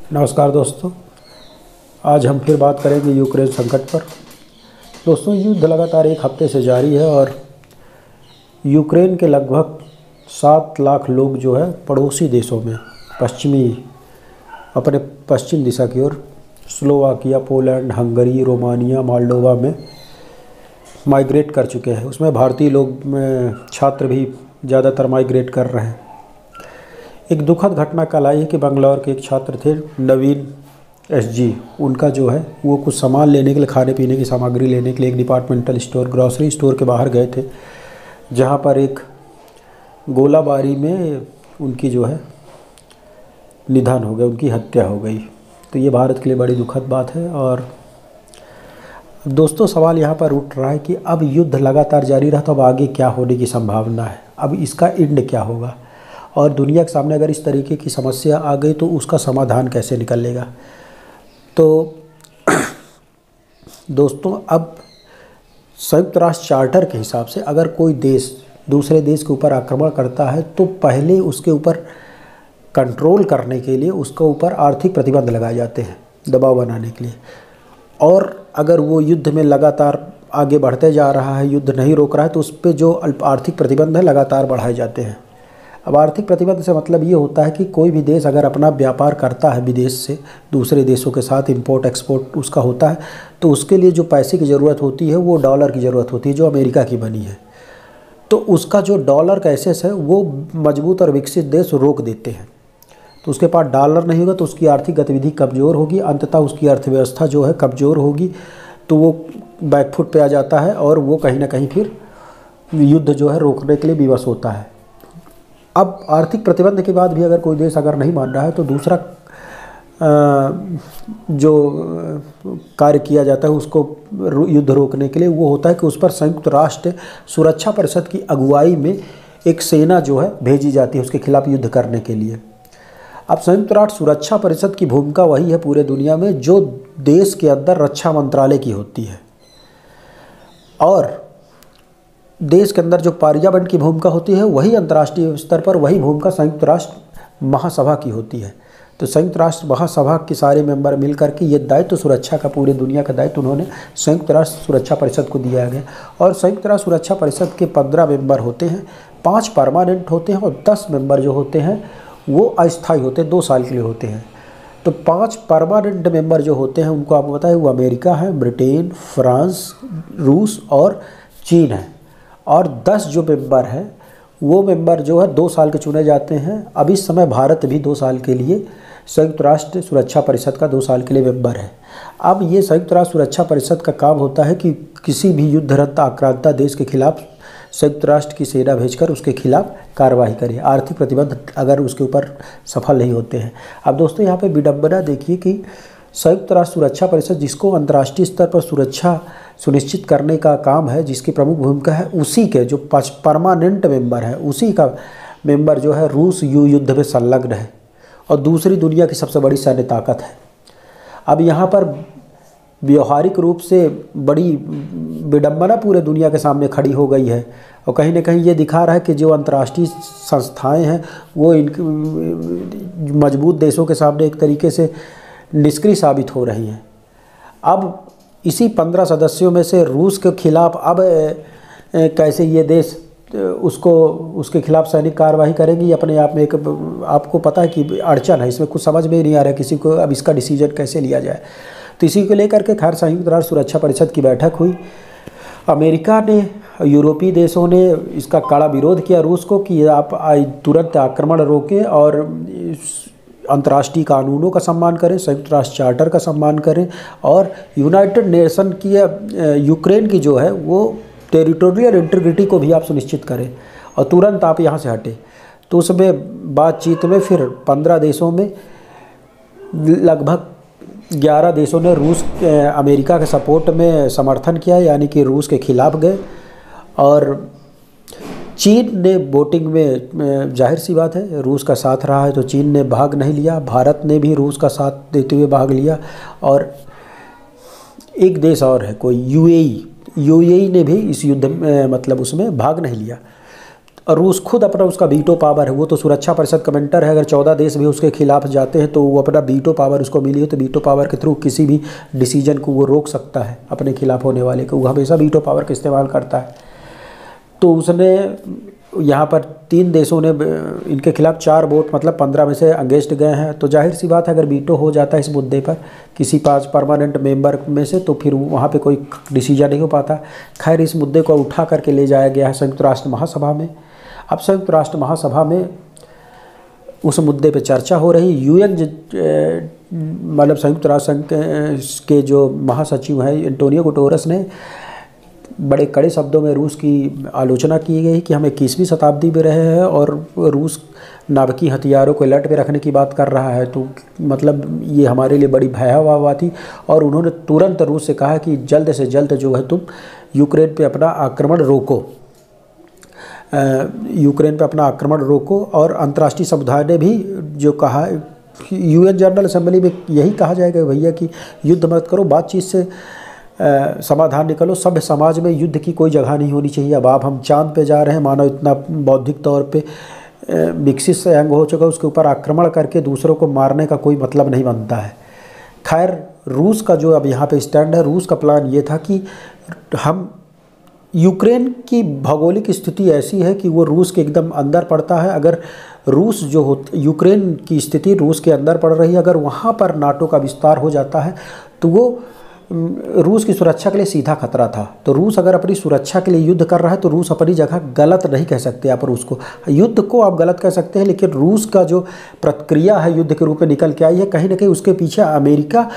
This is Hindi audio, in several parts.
नमस्कार दोस्तों, आज हम फिर बात करेंगे यूक्रेन संकट पर। दोस्तों, युद्ध लगातार एक हफ्ते से जारी है और यूक्रेन के लगभग 7 लाख लोग जो है पड़ोसी देशों में अपने पश्चिम दिशा की ओर Slovakia, Poland, Hungary, Romania, Moldova में माइग्रेट कर चुके हैं। उसमें भारतीय लोग छात्र भी ज़्यादातर माइग्रेट कर रहे हैं। एक दुखद घटना कल आई है कि बंगलौर के एक छात्र थे नवीन एसजी, उनका जो है वो कुछ सामान लेने के लिए, खाने पीने की सामग्री लेने के लिए एक डिपार्टमेंटल स्टोर, ग्रॉसरी स्टोर के बाहर गए थे, जहां पर एक गोलाबारी में उनकी जो है निधन हो गया, उनकी हत्या हो गई। तो ये भारत के लिए बड़ी दुखद बात है। और दोस्तों, सवाल यहाँ पर उठ रहा है कि अब युद्ध लगातार जारी रहा तो अब आगे क्या होने की संभावना है, अब इसका एंड क्या होगा, और दुनिया के सामने अगर इस तरीके की समस्या आ गई तो उसका समाधान कैसे निकलेगा। तो दोस्तों, अब संयुक्त राष्ट्र चार्टर के हिसाब से अगर कोई देश दूसरे देश के ऊपर आक्रमण करता है तो पहले उसके ऊपर कंट्रोल करने के लिए उसके ऊपर आर्थिक प्रतिबंध लगाए जाते हैं, दबाव बनाने के लिए। और अगर वो युद्ध में लगातार आगे बढ़ते जा रहा है, युद्ध नहीं रोक रहा है, तो उस पर जो आर्थिक प्रतिबंध है लगातार बढ़ाए जाते हैं। अब आर्थिक प्रतिबंध से मतलब ये होता है कि कोई भी देश अगर अपना व्यापार करता है विदेश से दूसरे देशों के साथ, इंपोर्ट एक्सपोर्ट उसका होता है, तो उसके लिए जो पैसे की ज़रूरत होती है वो डॉलर की ज़रूरत होती है, जो अमेरिका की बनी है। तो उसका जो डॉलर का एसेस है वो मजबूत और विकसित देश रोक देते हैं। तो उसके पास डॉलर नहीं होगा तो उसकी आर्थिक गतिविधि कमज़ोर होगी, अंततः उसकी अर्थव्यवस्था जो है कमज़ोर होगी, तो वो बैकफुट पे आ जाता है और वो कहीं ना कहीं फिर युद्ध जो है रोकने के लिए विवश होता है। अब आर्थिक प्रतिबंध के बाद भी अगर कोई देश अगर नहीं मान रहा है तो दूसरा जो कार्य किया जाता है उसको युद्ध रोकने के लिए, वो होता है कि उस पर संयुक्त राष्ट्र सुरक्षा परिषद की अगुवाई में एक सेना जो है भेजी जाती है उसके खिलाफ युद्ध करने के लिए। अब संयुक्त राष्ट्र सुरक्षा परिषद की भूमिका वही है पूरे दुनिया में जो देश के अंदर रक्षा मंत्रालय की होती है, और देश के अंदर जो पार्लियामेंट की भूमिका होती है वही अंतर्राष्ट्रीय स्तर पर वही भूमिका संयुक्त राष्ट्र महासभा की होती है। तो संयुक्त राष्ट्र महासभा के सारे मेंबर मिलकर के ये दायित्व सुरक्षा का, पूरे दुनिया का दायित्व उन्होंने संयुक्त राष्ट्र सुरक्षा परिषद को दिया गया। और संयुक्त राष्ट्र सुरक्षा परिषद के 15 मेंबर होते हैं, 5 परमानेंट होते हैं और 10 मेंबर जो होते हैं वो अस्थायी होते हैं, 2 साल के लिए होते हैं। तो 5 परमानेंट मेंबर जो होते हैं उनको आपको पता है वो अमेरिका है, ब्रिटेन, फ्रांस, रूस और चीन है। और 10 जो मेंबर हैं वो मेंबर जो है 2 साल के चुने जाते हैं। अब इस समय भारत भी 2 साल के लिए संयुक्त राष्ट्र सुरक्षा परिषद का 2 साल के लिए मेंबर है। अब ये संयुक्त राष्ट्र सुरक्षा परिषद का काम होता है कि किसी भी युद्धरत आक्रांता देश के खिलाफ संयुक्त राष्ट्र की सेना भेजकर उसके खिलाफ कार्रवाई करे, आर्थिक प्रतिबंध अगर उसके ऊपर सफल नहीं होते हैं। अब दोस्तों, यहाँ पे विडंबना देखिए कि संयुक्त राष्ट्र सुरक्षा परिषद जिसको अंतर्राष्ट्रीय स्तर पर सुरक्षा सुनिश्चित करने का काम है, जिसकी प्रमुख भूमिका है, उसी के जो 5 परमानेंट मेंबर है उसी का मेंबर जो है रूस युद्ध में संलग्न है और दूसरी दुनिया की सबसे बड़ी सैन्य ताकत है। अब यहाँ पर व्यवहारिक रूप से बड़ी विडंबना पूरे दुनिया के सामने खड़ी हो गई है और कहीं ना कहीं ये दिखा रहा है कि जो अंतर्राष्ट्रीय संस्थाएं हैं वो इन मजबूत देशों के सामने एक तरीके से निष्क्रिय साबित हो रही हैं। अब इसी 15 सदस्यों में से रूस के खिलाफ अब कैसे ये देश उसके खिलाफ सैनिक कार्रवाई करेंगी, अपने आप में एक आपको पता है कि अड़चन है, इसमें कुछ समझ में ही नहीं आ रहा है किसी को अब इसका डिसीजन कैसे लिया जाए। तो इसी को लेकर के खैर संयुक्त राष्ट्र सुरक्षा परिषद की बैठक हुई। अमेरिका ने, यूरोपीय देशों ने इसका कड़ा विरोध किया रूस को कि आप तुरंत आक्रमण रोकें और अंतर्राष्ट्रीय कानूनों का सम्मान करें, संयुक्त राष्ट्र चार्टर का सम्मान करें और यूनाइटेड नेशन की यूक्रेन की जो है वो टेरिटोरियल इंटीग्रिटी को भी आप सुनिश्चित करें और तुरंत आप यहाँ से हटें। तो उसमें बातचीत में फिर 15 देशों में लगभग 11 देशों ने अमेरिका के सपोर्ट में समर्थन किया, यानी कि रूस के खिलाफ गए। और चीन ने वोटिंग में जाहिर सी बात है रूस का साथ रहा है, तो चीन ने भाग नहीं लिया। भारत ने भी रूस का साथ देते हुए भाग लिया और एक देश और है कोई यूएई ने भी इस युद्ध में मतलब उसमें भाग नहीं लिया। और रूस खुद अपना उसका वीटो पावर है, वो तो सुरक्षा परिषद का मेंबर है। अगर 14 देश भी उसके खिलाफ जाते हैं तो वो अपना वीटो पावर उसको मिली है, तो वीटो पावर के थ्रू किसी भी डिसीजन को वो रोक सकता है अपने खिलाफ होने वाले को। वो हमेशा वीटो पावर का इस्तेमाल करता है। तो उसने यहाँ पर 3 देशों ने इनके खिलाफ 4 वोट मतलब 15 में से अगेंस्ट गए हैं। तो जाहिर सी बात है अगर वीटो हो जाता है इस मुद्दे पर किसी 5 परमानेंट मेंबर में से, तो फिर वहाँ पे कोई डिसीजन नहीं हो पाता। खैर, इस मुद्दे को उठा करके ले जाया गया है संयुक्त राष्ट्र महासभा में। अब संयुक्त राष्ट्र महासभा में उस मुद्दे पे चर्चा हो रही। यूएन मतलब संयुक्त राष्ट्र संघ के जो महासचिव हैं एंटोनियो गुटेरेस ने बड़े कड़े शब्दों में रूस की आलोचना की गई कि हम 21वीं शताब्दी में रहे हैं और रूस नाभिकीय हथियारों को अलर्ट पे रखने की बात कर रहा है। तो मतलब ये हमारे लिए बड़ी भयावह बात थी। और उन्होंने तुरंत रूस से कहा कि जल्द से जल्द जो है तुम यूक्रेन पे अपना आक्रमण रोको, यूक्रेन पे अपना आक्रमण रोको। और अंतर्राष्ट्रीय समुदाय ने भी जो कहा, यूएन जनरल असेंबली में यही कहा जाएगा भैया कि युद्ध मत करो, बातचीत से समाधान निकलो। सभ्य समाज में युद्ध की कोई जगह नहीं होनी चाहिए। अब हम चांद पे जा रहे हैं, मानव इतना बौद्धिक तौर पे विकसित से अंग हो चुका है, उसके ऊपर आक्रमण करके दूसरों को मारने का कोई मतलब नहीं बनता है। खैर, रूस का जो अब यहाँ पे स्टैंड है, रूस का प्लान ये था कि हम यूक्रेन की भौगोलिक स्थिति ऐसी है कि वो रूस के एकदम अंदर पड़ता है। अगर रूस जो हो, यूक्रेन की स्थिति रूस के अंदर पड़ रही है, अगर वहाँ पर नाटो का विस्तार हो जाता है तो वो रूस की सुरक्षा के लिए सीधा खतरा था। तो रूस अगर अपनी सुरक्षा के लिए युद्ध कर रहा है तो रूस अपनी जगह गलत नहीं कह सकते। आप रूस को, युद्ध को आप गलत कह सकते हैं, लेकिन रूस का जो प्रतिक्रिया है युद्ध के रूप में निकल के आई है, कहीं ना कहीं उसके पीछे अमेरिका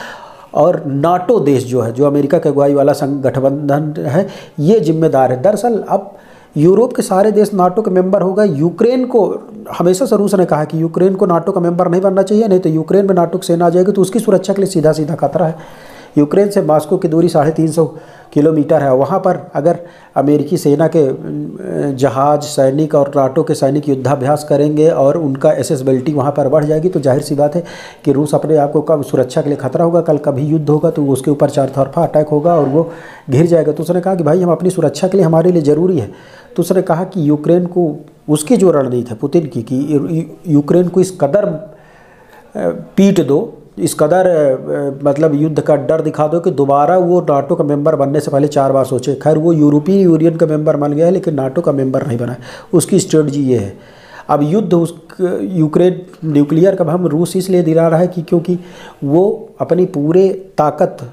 और नाटो देश जो है, जो अमेरिका के अगुवाई वाला गठबंधन है, ये जिम्मेदार है। दरअसल अब यूरोप के सारे देश नाटो के मेंबर हो गए। यूक्रेन को हमेशा से रूस ने कहा कि यूक्रेन को नाटो का मेंबर नहीं बनना चाहिए, नहीं तो यूक्रेन में नाटो की सेना आ जाएगी तो उसकी सुरक्षा के लिए सीधा सीधा खतरा है। यूक्रेन से मॉस्को की दूरी 350 किलोमीटर है। वहाँ पर अगर अमेरिकी सेना के जहाज, सैनिक और नाटो के सैनिक युद्धाभ्यास करेंगे और उनका एसेसिबिलिटी वहाँ पर बढ़ जाएगी, तो जाहिर सी बात है कि रूस अपने आप को कब सुरक्षा के लिए खतरा होगा। कल कभी युद्ध होगा तो उसके ऊपर चारतरफा अटैक होगा और वो घिर जाएगा। तो उसने कहा कि भाई हम अपनी सुरक्षा के लिए, हमारे लिए ज़रूरी है। तो उसने कहा कि यूक्रेन को, उसकी जो रणनीति है पुतिन की, कि यूक्रेन को इस कदर पीट दो, इस कदर मतलब युद्ध का डर दिखा दो कि दोबारा वो नाटो का मेंबर बनने से पहले 4 बार सोचे। खैर, वो यूरोपीय यूनियन का मेंबर बन गया है लेकिन नाटो का मेंबर नहीं बना है। उसकी स्ट्रेटजी ये है। अब युद्ध यूक्रेन न्यूक्लियर का हम रूस इसलिए दिला रहा है कि क्योंकि वो अपनी पूरे ताकत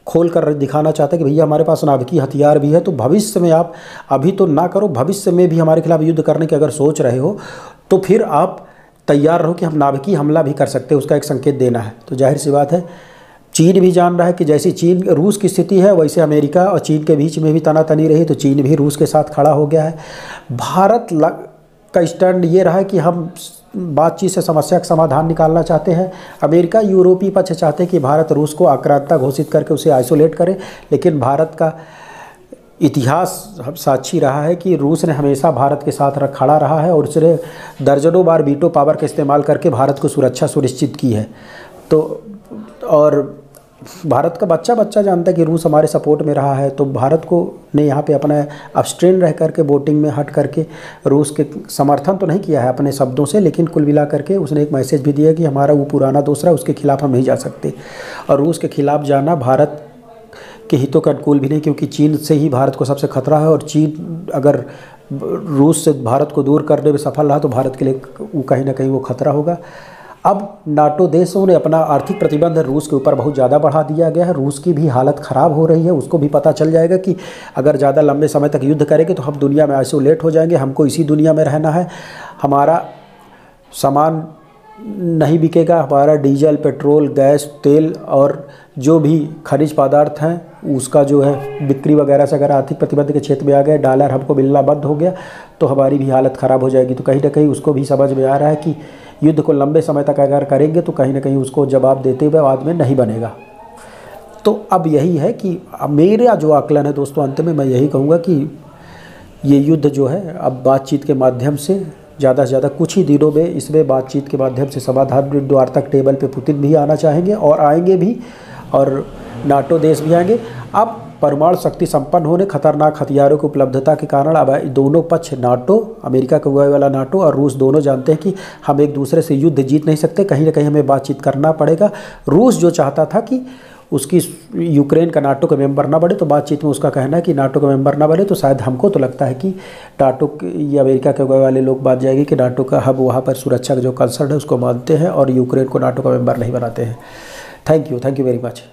खोल कर दिखाना चाहता है कि भैया हमारे पास नाभिकीय हथियार भी है। तो भविष्य में आप अभी तो ना करो, भविष्य में भी हमारे खिलाफ युद्ध करने की अगर सोच रहे हो तो फिर आप तैयार रहो कि हम नाभिकीय हमला भी कर सकते हैं, उसका एक संकेत देना है। तो जाहिर सी बात है चीन भी जान रहा है कि जैसी चीन रूस की स्थिति है वैसे अमेरिका और चीन के बीच में भी तनातनी रही, तो चीन भी रूस के साथ खड़ा हो गया है। भारत का स्टैंड ये रहा है कि हम बातचीत से समस्या का समाधान निकालना चाहते हैं। अमेरिका यूरोपीय पक्ष चाहते हैं कि भारत रूस को आक्रांता घोषित करके उसे आइसोलेट करे, लेकिन भारत का इतिहास साक्षी रहा है कि रूस ने हमेशा भारत के साथ खड़ा रहा है और उसने दर्जनों बार वीटो पावर का इस्तेमाल करके भारत को सुरक्षा सुनिश्चित की है। तो और भारत का बच्चा जानता है कि रूस हमारे सपोर्ट में रहा है। तो भारत को ने यहाँ पे अपना अब्सटेन रह करके वोटिंग में हट करके रूस के समर्थन तो नहीं किया है अपने शब्दों से, लेकिन कुल मिला करके उसने एक मैसेज भी दिया कि हमारा वो पुराना दोस्त है, उसके खिलाफ हम नहीं जा सकते। और रूस के खिलाफ जाना भारत के हितों के अनुकूल भी नहीं, क्योंकि चीन से ही भारत को सबसे खतरा है। और चीन अगर रूस से भारत को दूर करने में सफल रहा तो भारत के लिए वो कहीं ना कहीं वो खतरा होगा। अब नाटो देशों ने अपना आर्थिक प्रतिबंध रूस के ऊपर बहुत ज़्यादा बढ़ा दिया गया है। रूस की भी हालत ख़राब हो रही है। उसको भी पता चल जाएगा कि अगर ज़्यादा लंबे समय तक युद्ध करेंगे तो हम दुनिया में आइसोलेट हो जाएंगे, हमको इसी दुनिया में रहना है, हमारा सामान नहीं बिकेगा, हमारा डीजल, पेट्रोल, गैस, तेल और जो भी खनिज पदार्थ हैं उसका जो है बिक्री वगैरह से अगर आर्थिक प्रतिबंध के क्षेत्र में आ गए, डॉलर हमको मिलना बंद हो गया तो हमारी भी हालत ख़राब हो जाएगी। तो कहीं ना कहीं उसको भी समझ में आ रहा है कि युद्ध को लंबे समय तक अगर करेंगे तो कहीं ना कहीं उसको जवाब देते हुए बाद में नहीं बनेगा। तो अब यही है कि मेरा जो आकलन है दोस्तों, अंत में मैं यही कहूँगा कि ये युद्ध जो है अब बातचीत के माध्यम से ज़्यादा से ज़्यादा कुछ ही दिनों में इसमें बातचीत के माध्यम से समाधान द्वार तक टेबल पे पुतिन भी आना चाहेंगे और आएंगे भी, और नाटो देश भी आएंगे। अब परमाणु शक्ति संपन्न होने, खतरनाक हथियारों की उपलब्धता के कारण अब दोनों पक्ष नाटो, अमेरिका के अगुवाई वाला नाटो और रूस दोनों जानते हैं कि हम एक दूसरे से युद्ध जीत नहीं सकते, कहीं ना कहीं हमें बातचीत करना पड़ेगा। रूस जो चाहता था कि उसकी यूक्रेन का नाटो का मेंबर ना बने, तो बातचीत में उसका कहना है कि नाटो का मेंबर ना बने, तो शायद हमको तो लगता है कि नाटो या अमेरिका के अगुवाई वाले लोग बात जाएगी कि नाटो का हब वहाँ पर सुरक्षा का जो कंसर्न है उसको मानते हैं और यूक्रेन को नाटो का मेंबर नहीं बनाते हैं। Thank you very much.